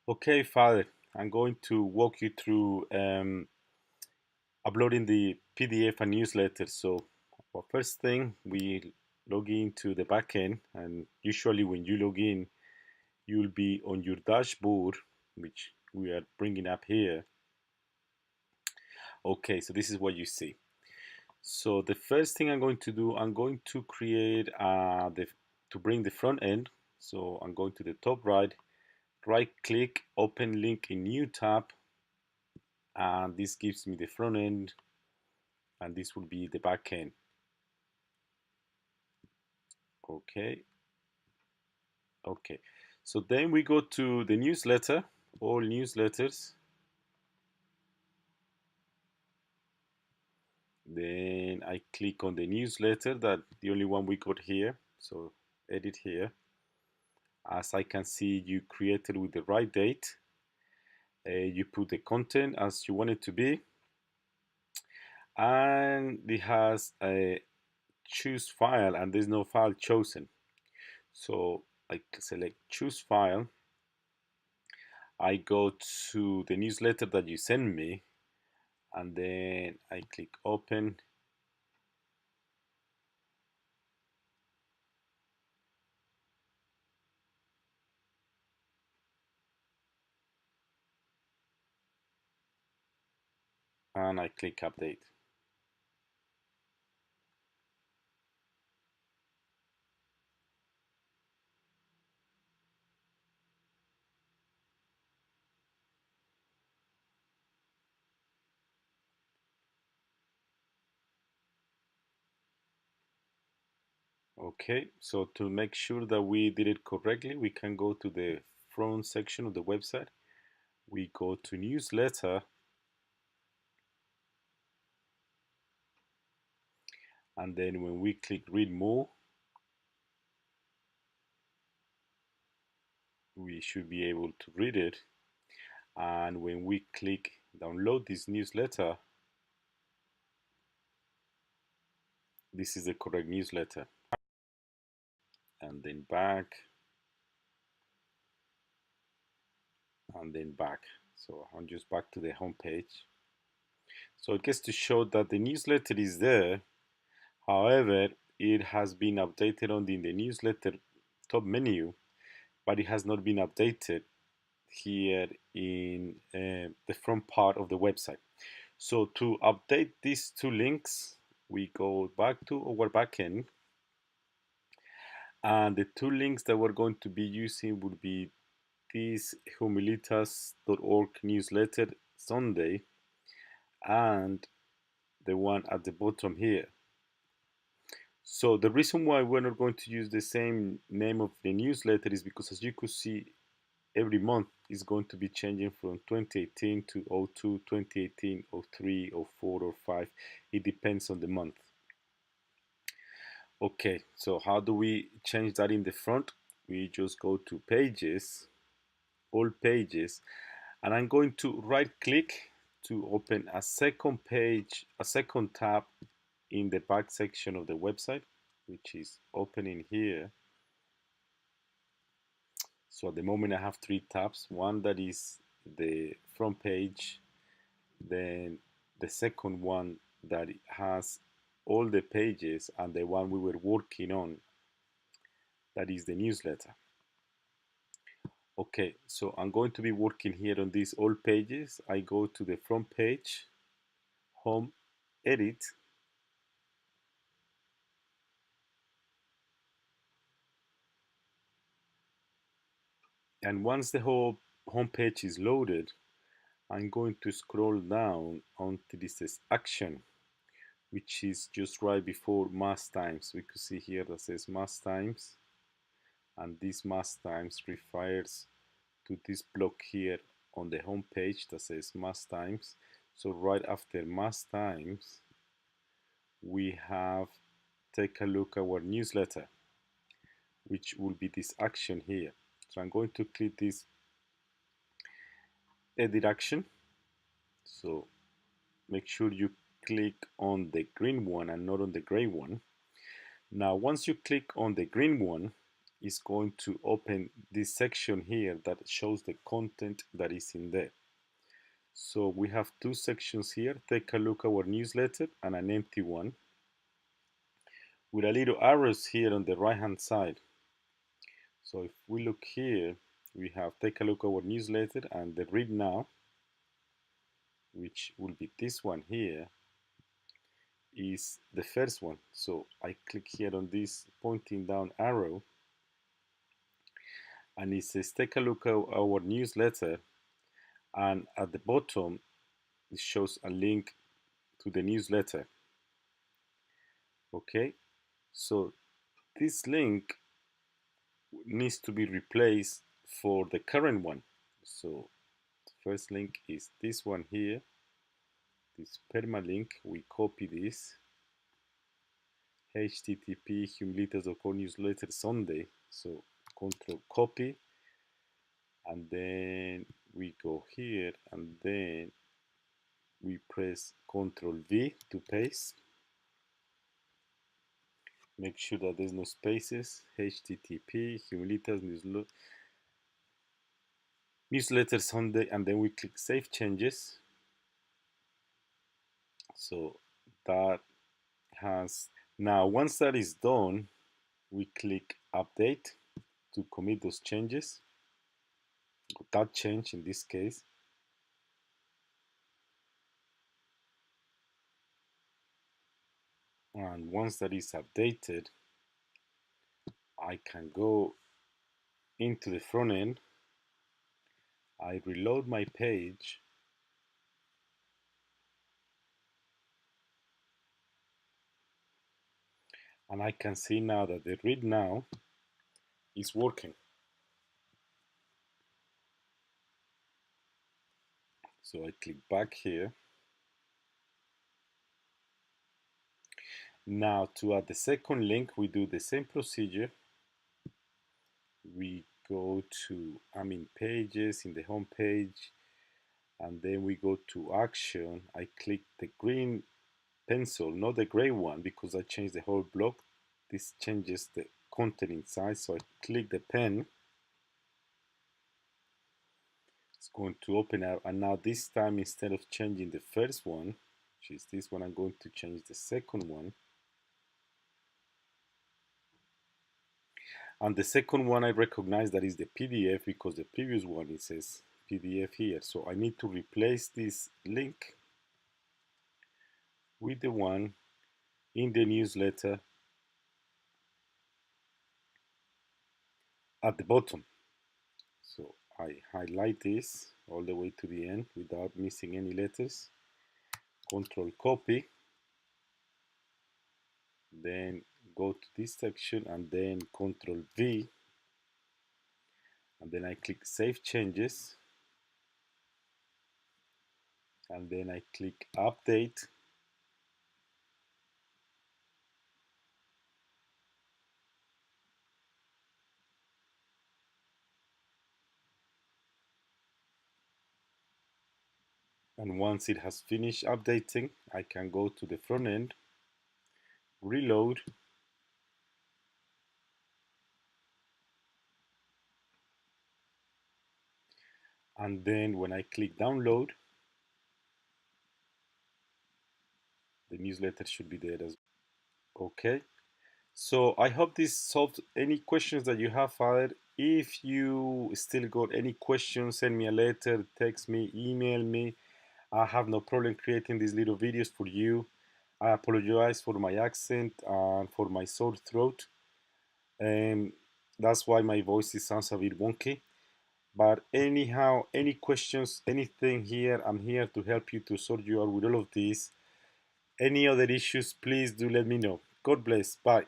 Okay, Father, I'm going to walk you through uploading the PDF and newsletter. So, first thing, we log into the backend, and usually when you log in, you'll be on your dashboard, which we are bringing up here. Okay, so this is what you see. So the first thing I'm going to do, I'm going to create to bring the front end. So I'm going to the top right click, open link in new tab, and this gives me the front end, and this will be the back end. Okay, okay. So then we go to the newsletter, all newsletters. Then I click on the newsletter, that the only one we got here. So edit here. As I can see, you created with the right date. You put the content as you want it to be, and it has a choose file, and there's no file chosen. So I select choose file. I go to the newsletter that you send me, and then I click open. And I click update. Okay, so to make sure that we did it correctly, we can go to the front section of the website. We go to newsletter, and then when we click read more, we should be able to read it. And when we click download this newsletter, this is the correct newsletter. And then back, and then back. So I'm just back to the home page. So it gets to show that the newsletter is there. However, it has been updated in the newsletter top menu, but it has not been updated here in the front part of the website. So to update these two links, we go back to our backend, and the two links that we're going to be using would be this humilitas.org newsletter Sunday, and the one at the bottom here. So the reason why we're not going to use the same name of the newsletter is because, as you could see, every month is going to be changing from 2018 to 02, 2018, 03, 04, or 05. It depends on the month. Okay, so how do we change that in the front? We just go to pages, all pages, and I'm going to right click to open a second page, a second tab in the back section of the website, which is opening here. So at the moment I have three tabs. One that is the front page, then the second one that has all the pages, and the one we were working on, that is the newsletter. Okay, so I'm going to be working here on these all pages. I go to the front page, home, edit, and once the whole home page is loaded, I'm going to scroll down until this says action, which is just right before mass times. We could see here that says mass times, and this mass times refers to this block here on the home page that says mass times. So right after mass times, we have take a look at our newsletter, which will be this action here. So I'm going to click this edit action. So make sure you click on the green one and not on the gray one. Now once you click on the green one, is going to open this section here that shows the content that is in there. So we have two sections here. Take a look at our newsletter and an empty one with a little arrows here on the right hand side. So if we look here, we have take a look at our newsletter and the read now, which will be this one here, is the first one. So I click here on this pointing down arrow and it says take a look at our newsletter, and at the bottom it shows a link to the newsletter. Okay, so this link needs to be replaced for the current one. So the first link is this one here, this permalink. We copy this, http humilitas.com newsletter Sunday. So control copy, and then we go here and then we press Ctrl V to paste. Make sure that there's no spaces. http humilitas newsletter Sunday, and then we click save changes. So that has now, once that is done, we click update to commit those changes, that change in this case. And once that is updated, I can go into the front end. I reload my page, and I can see now that the read now is working. So I click back here. Now to add the second link, we do the same procedure. We go to pages in the home page, and then we go to action. I click the green pencil, not the gray one, because I changed the whole block. This changes the content inside. So I click the pen. It's going to open up, and now this time, instead of changing the first one, which is this one, I'm going to change the second one. And the second one, I recognize that is the PDF because the previous one, it says PDF here. So I need to replace this link with the one in the newsletter at the bottom. So I highlight this all the way to the end without missing any letters. Control copy. Then go to this section and then Control V. And then I click Save Changes. And then I click Update. And once it has finished updating, I can go to the front end, reload, and then when I click download, the newsletter should be there as well. Okay, so I hope this solved any questions that you have, Father. If you still got any questions, send me a letter, text me, email me. I have no problem creating these little videos for you. I apologize for my accent and for my sore throat. And that's why my voice sounds a bit wonky. But anyhow, any questions, anything here, I'm here to help you to sort you out with all of this. Any other issues, please do let me know. God bless. Bye.